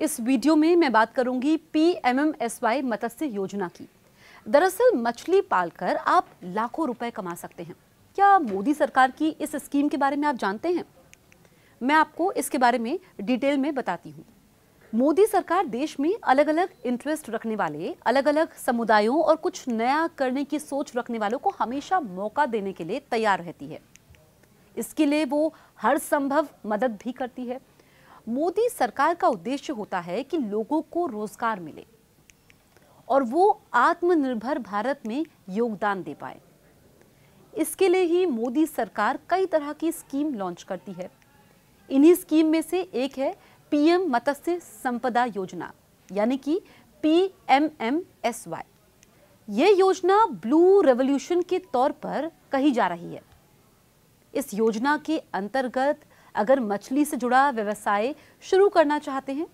इस वीडियो में मैं बात करूंगी PMMSY मत्स्य योजना की। दरअसल मछली पालकर आप लाखों रुपए कमा सकते हैं। क्या मोदी सरकार की इस स्कीम के बारे में आप जानते हैं? मैं आपको इसके बारे में डिटेल में बताती हूँ। मोदी सरकार देश में अलग अलग इंटरेस्ट रखने वाले, अलग अलग समुदायों और कुछ नया करने की सोच रखने वालों को हमेशा मौका देने के लिए तैयार रहती है। इसके लिए वो हर संभव मदद भी करती है। मोदी सरकार का उद्देश्य होता है कि लोगों को रोजगार मिले और वो आत्मनिर्भर भारत में योगदान दे पाए। इसके लिए ही मोदी सरकार कई तरह की स्कीम लॉन्च करती है। इन्हीं स्कीम में से एक है पीएम मत्स्य संपदा योजना, यानी कि PMMSY। ये योजना ब्लू रेवोल्यूशन के तौर पर कही जा रही है। इस योजना के अंतर्गत अगर मछली से जुड़ा व्यवसाय शुरू करना चाहते हैं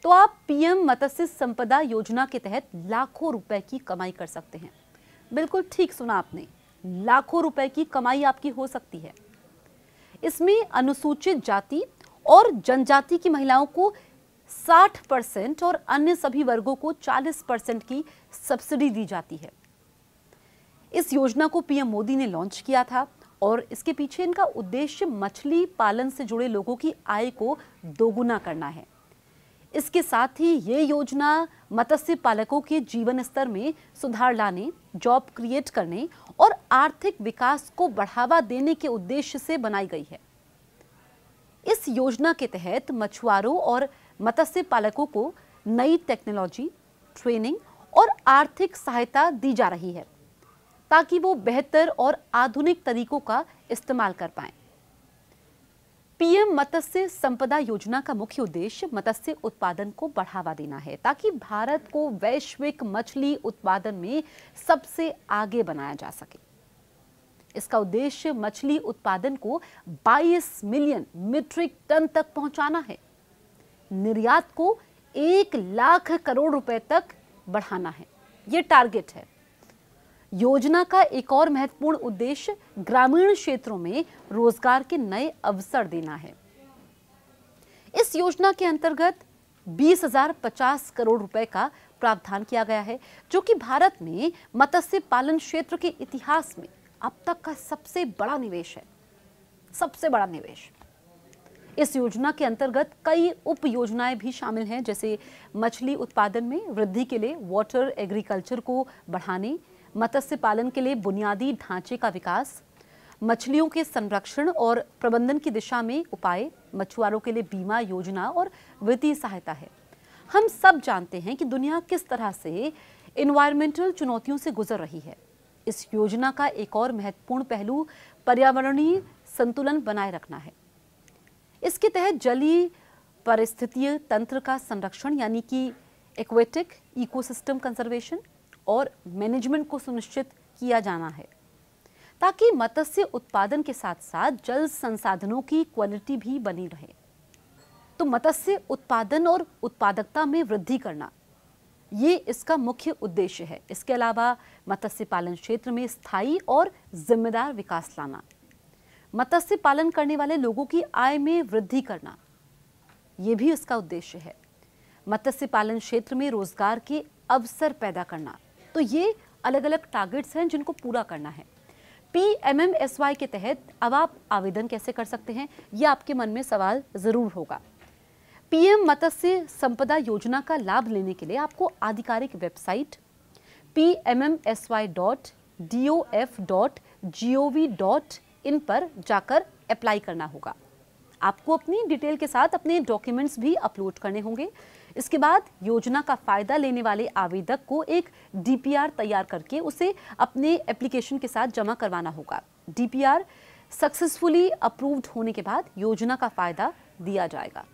तो आप पीएम मत्स्य संपदा योजना के तहत लाखों रुपए की कमाई कर सकते हैं। बिल्कुल ठीक सुना आपने, लाखों रुपए की कमाई आपकी हो सकती है। इसमें अनुसूचित जाति और जनजाति की महिलाओं को 60% और अन्य सभी वर्गों को 40% की सब्सिडी दी जाती है। इस योजना को पीएम मोदी ने लॉन्च किया था और इसके पीछे इनका उद्देश्य मछली पालन से जुड़े लोगों की आय को दोगुना करना है। इसके साथ ही ये योजना मत्स्य पालकों के जीवन स्तर में सुधार लाने, जॉब क्रिएट करने और आर्थिक विकास को बढ़ावा देने के उद्देश्य से बनाई गई है। इस योजना के तहत मछुआरों और मत्स्य पालकों को नई टेक्नोलॉजी, ट्रेनिंग और आर्थिक सहायता दी जा रही है ताकि वो बेहतर और आधुनिक तरीकों का इस्तेमाल कर पाएं। पीएम मत्स्य संपदा योजना का मुख्य उद्देश्य मत्स्य उत्पादन को बढ़ावा देना है ताकि भारत को वैश्विक मछली उत्पादन में सबसे आगे बनाया जा सके। इसका उद्देश्य मछली उत्पादन को 22 मिलियन मीट्रिक टन तक पहुंचाना है। निर्यात को 1 लाख करोड़ रुपए तक बढ़ाना है। ये टारगेट है। योजना का एक और महत्वपूर्ण उद्देश्य ग्रामीण क्षेत्रों में रोजगार के नए अवसर देना है। इस योजना के अंतर्गत 20,050 करोड़ रुपए का प्रावधान किया गया है, जो कि भारत में मत्स्य पालन क्षेत्र के इतिहास में अब तक का सबसे बड़ा निवेश है। सबसे बड़ा निवेश। इस योजना के अंतर्गत कई उप योजनाएं भी शामिल हैं, जैसे मछली उत्पादन में वृद्धि के लिए वाटर एग्रीकल्चर को बढ़ाने, मत्स्य पालन के लिए बुनियादी ढांचे का विकास, मछलियों के संरक्षण और प्रबंधन की दिशा में उपाय, मछुआरों के लिए बीमा योजना और वित्तीय सहायता है। हम सब जानते हैं कि दुनिया किस तरह से एनवायरमेंटल चुनौतियों से गुजर रही है। इस योजना का एक और महत्वपूर्ण पहलू पर्यावरणीय संतुलन बनाए रखना है। इसके तहत जलीय पारिस्थितिकीय तंत्र का संरक्षण, यानी कि एक्वेटिक इकोसिस्टम कंजर्वेशन और मैनेजमेंट को सुनिश्चित किया जाना है ताकि मत्स्य उत्पादन के साथ साथ जल संसाधनों की क्वालिटी भी बनी रहे। तो मत्स्य उत्पादन और उत्पादकता में वृद्धि करना, ये इसका मुख्य उद्देश्य है। इसके अलावा मत्स्य पालन क्षेत्र में स्थायी और जिम्मेदार विकास लाना, मत्स्य पालन करने वाले लोगों की आय में वृद्धि करना, ये भी इसका उद्देश्य है। मत्स्य पालन क्षेत्र में रोजगार के अवसर पैदा करना। तो ये अलग अलग टारगेट्स हैं जिनको पूरा करना है। PMMSY के तहत अब आप आवेदन कैसे कर सकते हैं, ये आपके मन में सवाल जरूर होगा। पीएम मत्स्य संपदा योजना का लाभ लेने के लिए आपको आधिकारिक वेबसाइट pmmsy.dof.gov.in पर जाकर अप्लाई करना होगा। आपको अपनी डिटेल के साथ अपने डॉक्यूमेंट्स भी अपलोड करने होंगे। इसके बाद योजना का फायदा लेने वाले आवेदक को एक DPR तैयार करके उसे अपने एप्लीकेशन के साथ जमा करवाना होगा। DPR सक्सेसफुली अप्रूव्ड होने के बाद योजना का फायदा दिया जाएगा।